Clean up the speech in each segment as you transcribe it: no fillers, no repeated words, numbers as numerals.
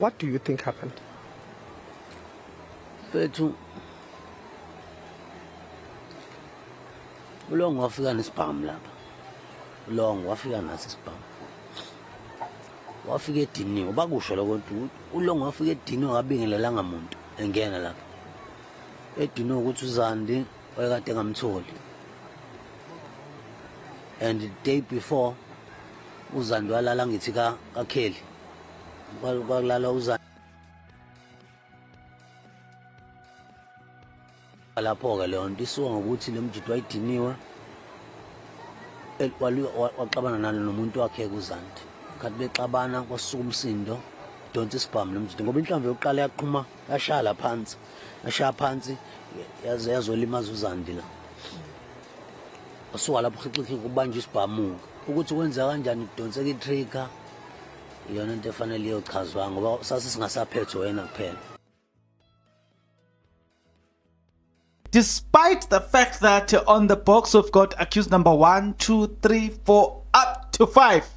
What do you think happened? Fethu Longwe wafika nesibhamu lapha. Longwe wafika naso isibhamu. Wafika ediniwe bakusho lokho ukuthi uLongwe wafika ediniwe wabingelelanga umuntu engena lapha. Ediniwe ukuthi uZandi wayekade ngamtholi. And the day before uZandi walala ngithi kaKheli. Kwalala uZandi. Lapho-ke leyo nto isuka ngokuthi le mjidi wayidiniwe waxabana nalo nomuntu wakhe kuZandi. Khathi bexabana kwasuka umsindo donsa isibhamu nomjidi ngoba inhlamvu yokuqala yaqhuma yashala phansi. Yashaya phansi yazolimaza uZandi la. Wasuka lapho khixikhi kubanja isibhamu ukuthi kwenza kanjani kudonseka itrigger iyona into efanele iyochazwa ngoba sasingasaphethe wena kuphela. Despite the fact that on the box we've got accused number 1, 2, 3, 4, up to 5.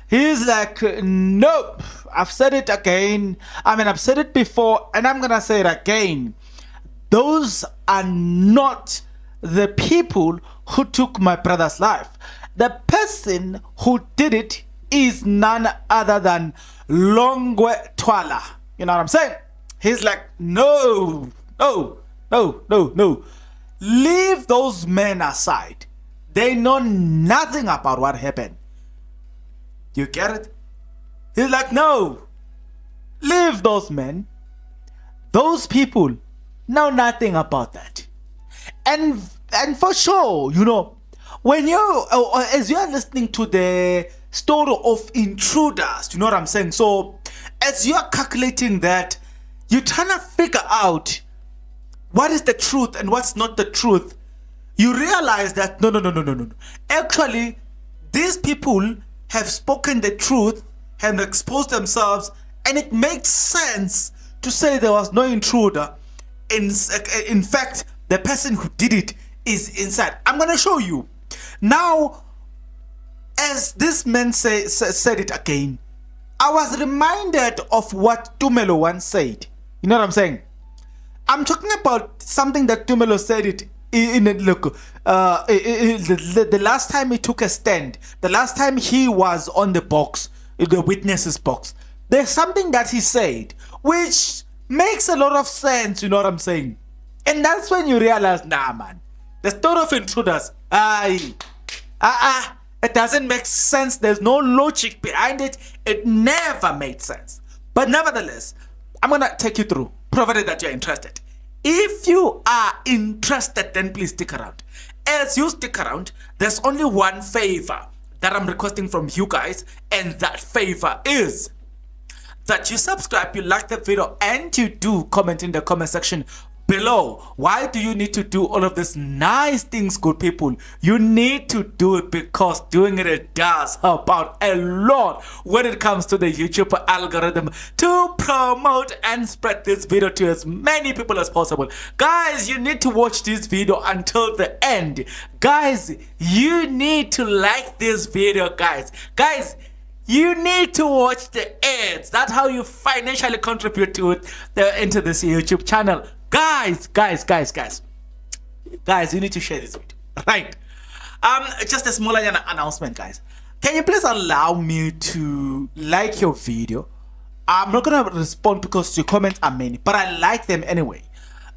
He's like, nope, I've said it again. I mean, I've said it before and I'm going to say it again. Those are not the people who took my brother's life. The person who did it is none other than Longwe Twala. You know what I'm saying? He's like, no. Leave those men aside. They know nothing about what happened. You get it? He's like, no. Leave those men. Those people know nothing about that. And for sure, you know, when you, as you are listening to the story of intruders, you know what I'm saying? So, as you are calculating that, you're trying to figure out what is the truth and what's not the truth. You realize that no. Actually, these people have spoken the truth, have exposed themselves, and it makes sense to say there was no intruder. In fact, the person who did it is inside. I'm going to show you. Now, as this man said it again, I was reminded of what Khumalo once said. You know what I'm saying? I'm talking about something that Khumalo said it in the last time he took a stand, the last time he was on the box, the witnesses box. There's something that he said which makes a lot of sense, you know what I'm saying? And that's when you realize, nah man, the story of intruders, it doesn't make sense. There's no logic behind it. It never made sense. But nevertheless, I'm gonna take you through, provided that you're interested. If you are interested, then please stick around. As you stick around, there's only one favor that I'm requesting from you guys, and that favor is that you subscribe, you like the video, and you do comment in the comment section below. Why do you need to do all of these nice things, good people? You need to do it because doing it does help out a lot when it comes to the YouTube algorithm to promote and spread this video to as many people as possible. Guys, you need to watch this video until the end. Guys, you need to like this video, guys. Guys, you need to watch the ads. That's how you financially contribute to it into this YouTube channel. Guys, you need to share this video, right? Just a small announcement, guys. Can you please allow me to like your video? I'm not gonna respond because your comments are many, but I like them anyway.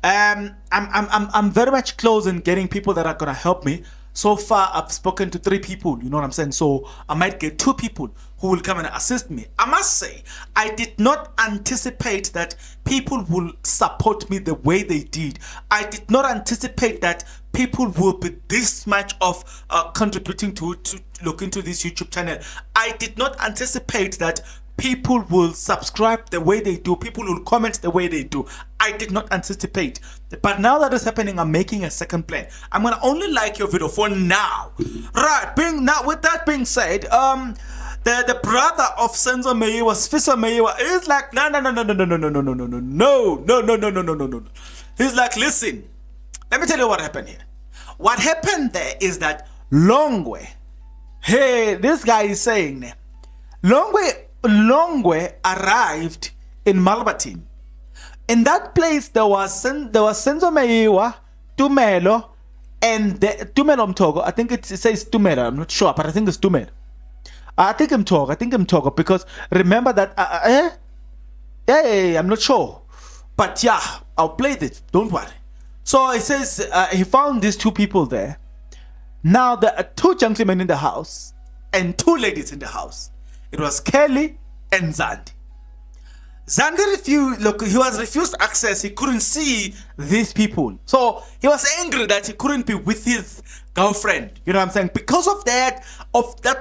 I'm very much close in getting people that are gonna help me. So far, I've spoken to 3 people, you know what I'm saying? So I might get 2 people who will come and assist me. I must say, I did not anticipate that people will support me the way they did. I did not anticipate that people will be this much of contributing to look into this YouTube channel. I did not anticipate that people will subscribe the way they do, people will comment the way they do. I did not anticipate. But now that is happening, I'm making a second plan. I'm gonna only like your video for now. Right, with that being said, the brother of Senzo Meyiwa, Senzo Meyiwa, is like, no. He's like, listen, let me tell you what happened here. What happened there is that Longwe, hey, this guy is saying, Longwe arrived in Malbertine. In that place, there was Senzo Meyiwa, Tumelo, and Tumelo Mtogo. I think it says Tumelo. I'm not sure, but I think it's Tumelo. I think I'm Togo because remember that. I'm not sure, but yeah, I'll play this. Don't worry. So it says he found these two people there. Now there are two gentlemen in the house and two ladies in the house. It was Kelly and Zandi. Zandi he was refused access. He couldn't see these people. So he was angry that he couldn't be with his girlfriend. You know what I'm saying? Because of that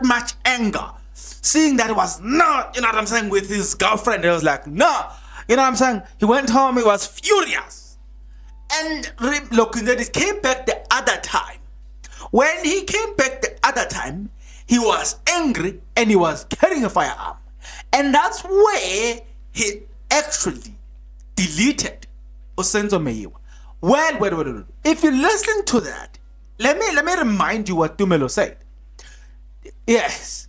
much anger, seeing that he was not, you know what I'm saying, with his girlfriend, he was like, no. You know what I'm saying? He went home, he was furious. And look, then he came back the other time. When he came back the other time, he was angry and he was carrying a firearm. And that's where he actually deleted Senzo Meyiwa. Well. If you listen to that, let me remind you what Tumelo said. Yes.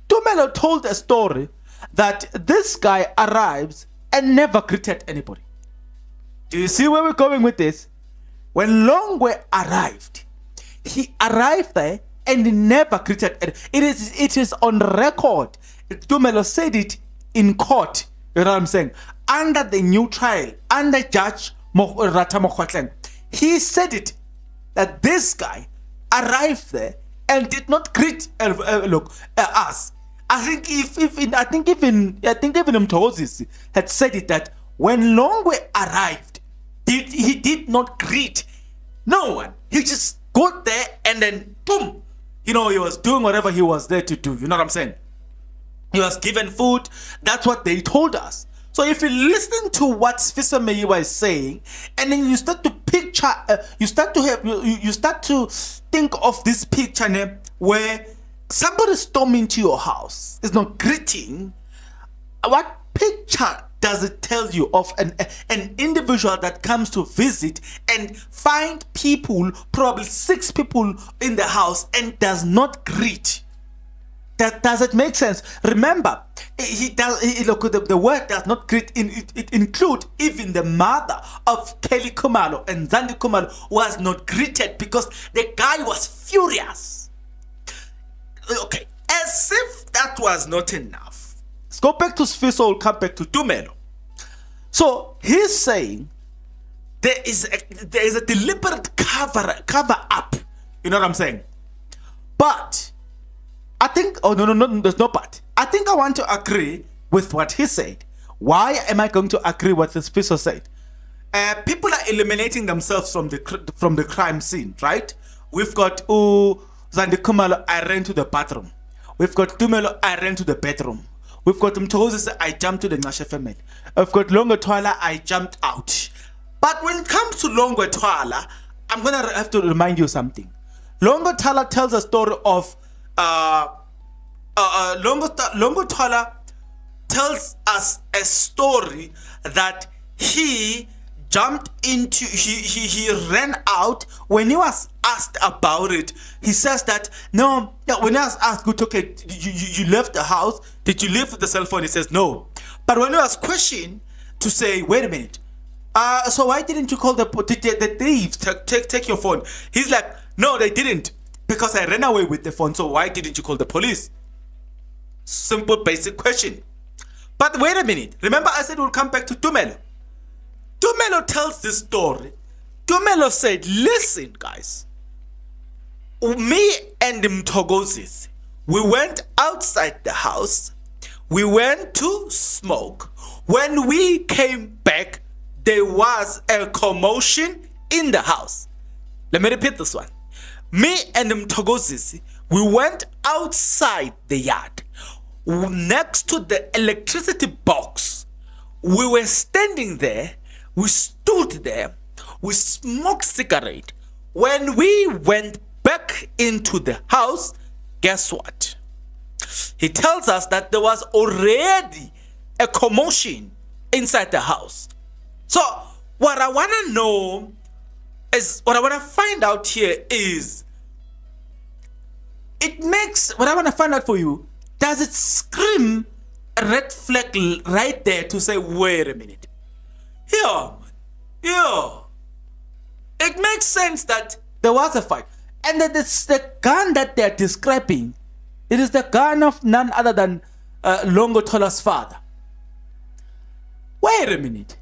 Tumelo told a story that this guy arrives and never greeted anybody. Do you see where we're going with this? When Longwe arrived, he arrived there and he never greeted anybody. It is on record. Tumelo said it in court. You know what I'm saying? Under the new trial, under Judge Rata Mokhotlen, he said it that this guy arrived there and did not greet us. I think even Mtozisi had said it that when Longwe arrived, he did not greet no one. He just got there and then boom, he was doing whatever he was there to do. You know what I'm saying? He was given food. That's what they told us. So if you listen to what Senzo Meyiwa is saying, and then you start to picture, you start to think of this picture where somebody storm into your house, is not greeting. What picture does it tell you of an individual that comes to visit and find people, probably 6 people in the house, and does not greet? Does it make sense? Remember, the word does not greet. It include even the mother of Kelly Khumalo and Zandi Khumalo was not greeted because the guy was furious. Okay, as if that was not enough, let's go back to Sfiso. We'll come back to Tumelo. So he's saying there is a deliberate cover up. You know what I'm saying? But I think, no, there's no but. I think I want to agree with what he said. Why am I going to agree with this Sfiso said? People are eliminating themselves from the crime scene, right? We've got Zandi Khumalo, I ran to the bathroom. We've got Tumelo, I ran to the bedroom. We've got Mthokozisi, I jumped to the Ngashe family. I've got Longwe Twala, I jumped out. But when it comes to Longwe Twala, I'm going to have to remind you something. Longwe Twala tells a story of Longwe Twala tells us a story that he jumped into, he ran out. When he was asked about it, he says that no, when he was asked, okay, you left the house, did you leave with the cell phone? He says no. But when he was questioned to say, wait a minute, so why didn't you call the thieves take your phone? He's like, no, they didn't, because I ran away with the phone. So why didn't you call the police? Simple basic question. But wait a minute, remember I said we'll come back to Tumelo. Tumelo tells this story. Tumelo said, listen guys, me and Mthokozisi, we went outside the house, we went to smoke. When we came back, there was a commotion in the house. Let me repeat this one. Me and Mthokozisi, we went outside the yard next to the electricity box. We were standing there, we stood there, we smoked cigarette. When we went back into the house, guess what? He tells us that there was already a commotion inside the house. So what I want to know is, what I want to find out here is, what I want to find out for you, does it scream a red flag right there to say, wait a minute. Yeah, man. Yeah. It makes sense that there was a fight. And that it's the gun that they're describing. It is the gun of none other than Longo Tola's father. Wait a minute.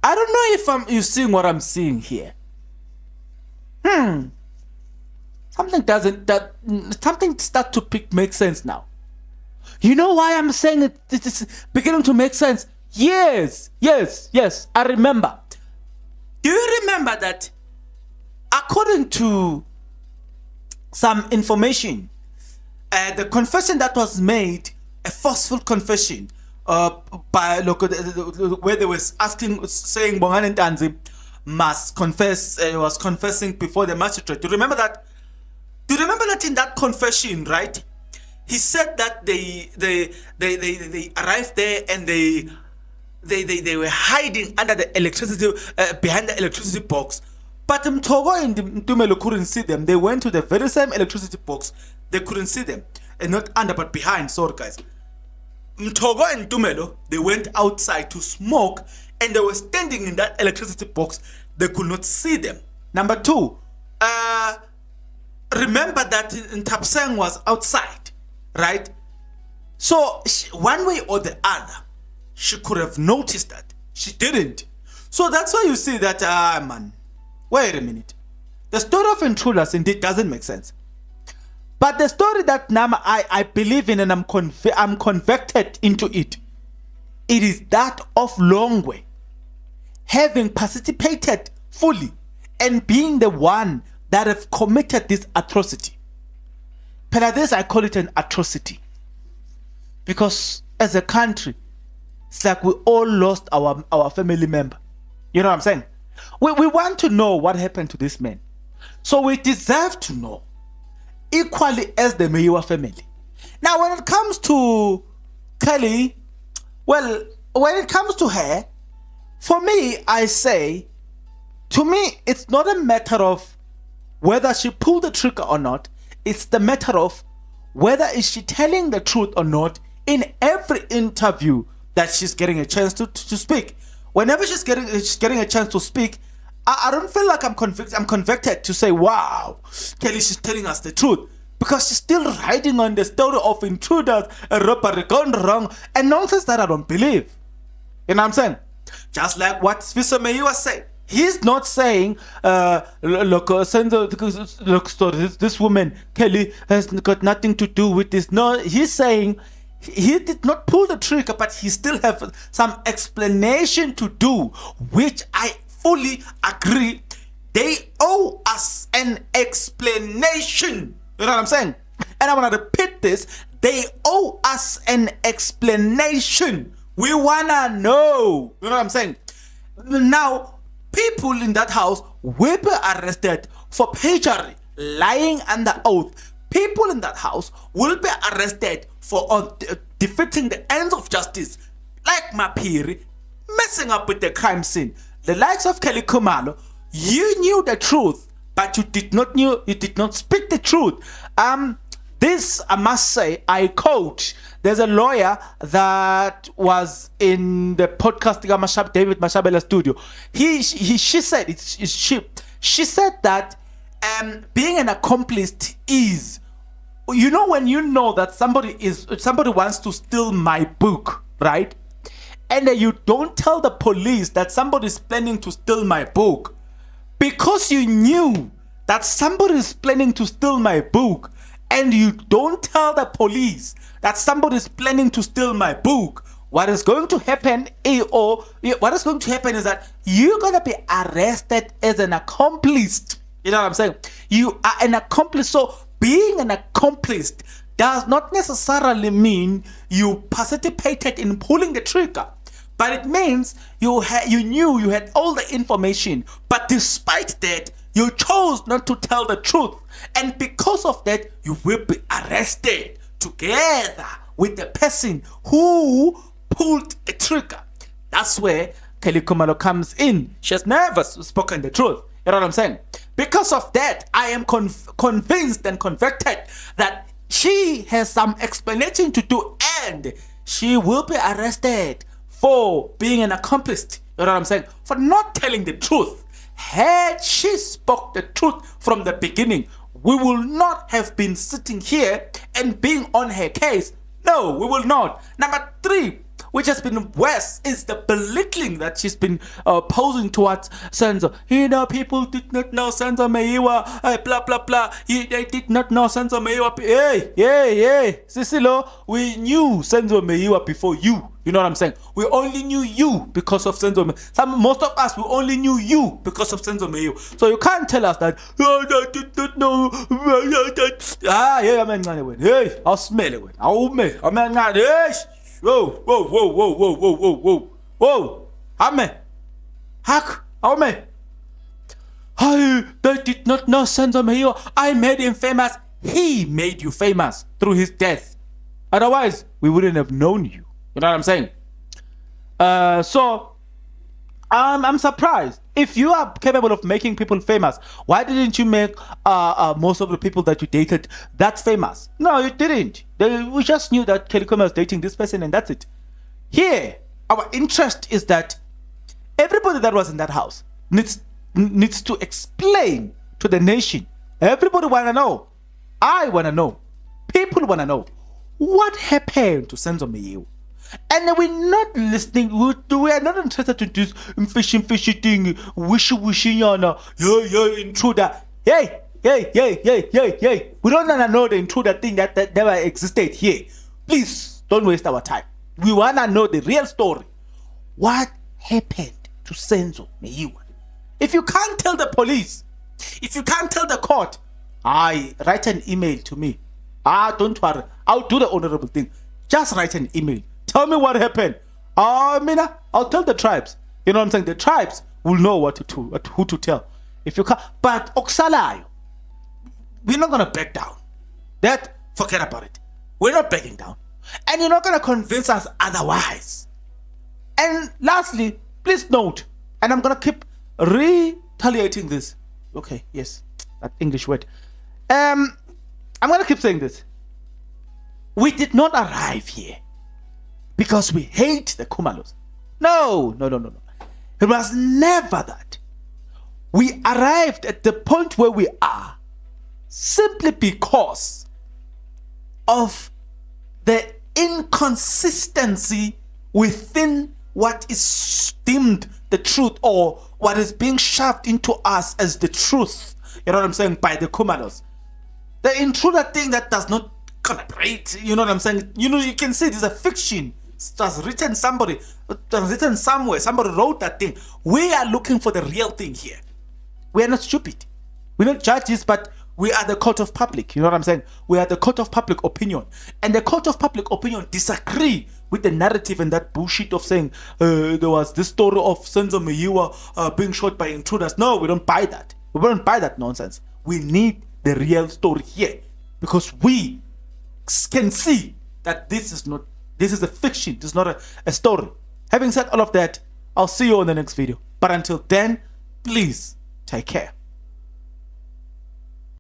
I don't know if you seeing what I'm seeing here. Something start to make sense now. You know why I'm saying it's beginning to make sense? Yes, I remember. Do you remember that according to some information, the confession that was made, a forceful confession, by where they was saying Bongani Ntanzi must confess, was confessing before the magistrate. Do you remember that? Do you remember that in that confession, right? He said that they arrived there and they were hiding under the electricity, behind the electricity box. But Mtogo and Ntumelo couldn't see them. They went to the very same electricity box. They couldn't see them. And not under, but behind. Sorry, guys. Mtogo and Ntumelo, they went outside to smoke and they were standing in that electricity box. They could not see them. Number two, remember that Ntapsang was outside, right? So one way or the other, she could have noticed that. She didn't. So that's why you see that, man, wait a minute. The story of intruders indeed doesn't make sense. But the story that Nama I believe in and I'm convicted into it, it is that of Longwe having participated fully and being the one that have committed this atrocity. But this I call it an atrocity. Because as a country, it's like we all lost our family member. You know what I'm saying? We want to know what happened to this man. So we deserve to know. Equally as the Meyiwa family. Now when it comes to Kelly, well, when it comes to her, for me, I say, to me, it's not a matter of whether she pulled the trigger or not. It's the matter of whether is she telling the truth or not in every interview that she's getting a chance to speak. Whenever she's getting a chance to speak, I don't feel like I'm convicted to say, wow, Kelly, she's telling us the truth. Because she's still riding on the story of intruders, a robbery gone wrong, and nonsense that I don't believe. You know what I'm saying? Just like what Senzo Meyiwa said. He's not saying, look, Senzo, look, story, this woman, Kelly, has got nothing to do with this. No, he's saying he did not pull the trigger, but he still have some explanation to do, which I fully agree. They owe us an explanation. You know what I'm saying? And I want to repeat this. They owe us an explanation. We want to know. You know what I'm saying? Now, people in that house will be arrested for perjury, lying under oath. People in that house will be arrested for defeating the ends of justice, like Mapiri, messing up with the crime scene. The likes of Kelly Khumalo, you knew the truth, but you did not speak the truth. This, I must say, I quote, there's a lawyer that was in the podcast David Mashabela studio. She said that being an accomplice is, you know, when you know that somebody wants to steal my book, right? And you don't tell the police that somebody is planning to steal my book, because you knew that somebody is planning to steal my book, and you don't tell the police that somebody is planning to steal my book, what is going to happen is that you're going to be arrested as an accomplice. You know what I'm saying? You are an accomplice. So being an accomplice does not necessarily mean you participated in pulling the trigger, but it means you knew you had all the information, but despite that, you chose not to tell the truth, and because of that, you will be arrested together with the person who pulled the trigger. That's where Kelly Khumalo comes in. She has never spoken the truth. You know what I'm saying? Because of that, I am convinced and convicted that she has some explanation to do, and she will be arrested for being an accomplice. You know what I'm saying? For not telling the truth. Had she spoke the truth from the beginning, we will not have been sitting here and being on her case. No, we will not. Number 3, which has been worse, is the belittling that she's been posing towards Senzo. You know, people did not know Senzo Meyiwa, blah, blah, blah. They did not know Senzo Meyiwa. Hey, Sisilo, we knew Senzo Meyiwa before you. You know what I'm saying? We only knew you because of Senzo Meyiwa. Most of us, we only knew you because of Senzo Meyiwa. So you can't tell us that, I did not know. Hey, I'll smell it. Hey, whoa. Amen. Hak, amen. They did not know Senzo Meyiwa. I made him famous. He made you famous through his death. Otherwise, we wouldn't have known you. You know what I'm saying? So I'm surprised. If you are capable of making people famous, why didn't you make most of the people that you dated that famous? No, you didn't. We just knew that Kelly Khumalo was dating this person and that's it. Here, our interest is that everybody that was in that house needs to explain to the nation. Everybody want to know. I want to know. People want to know. What happened to Senzo Meyiwa? And we're not listening. We are not interested in this fishy thing. Wishy, intruder. Hey. We don't want to know the intruder thing that never existed here. Please don't waste our time. We want to know the real story. What happened to Senzo Meyiwa? If you can't tell the police, if you can't tell the court, write an email to me. Don't worry. I'll do the honorable thing. Just write an email. Tell me what happened. Mina, I'll tell the tribes. You know what I'm saying? The tribes will know what to do, who to tell. If you can't, but Oksalayo, we're not gonna back down. Forget about it. We're not backing down, and you're not gonna convince us otherwise. And lastly, please note, and I'm gonna keep retaliating this. Okay, yes, that English word. I'm gonna keep saying this. We did not arrive here because we hate the Khumalos. No. It was never that. We arrived at the point where we are simply because of the inconsistency within what is deemed the truth or what is being shoved into us as the truth. You know what I'm saying? By the Khumalos. The intruder thing that does not collaborate. You know what I'm saying? You can see it is a fiction. It's just written somewhere. Somebody wrote that thing. We are looking for the real thing here. We are not stupid. We're not judges, but we are the court of public. You know what I'm saying? We are the court of public opinion. And the court of public opinion disagree with the narrative and that bullshit of saying there was this story of Senzo Meyiwa being shot by intruders. No, we don't buy that. We don't buy that nonsense. We need the real story here because we can see that this is a fiction. This is not a story. Having said all of that, I'll see you on the next video. But until then, please take care.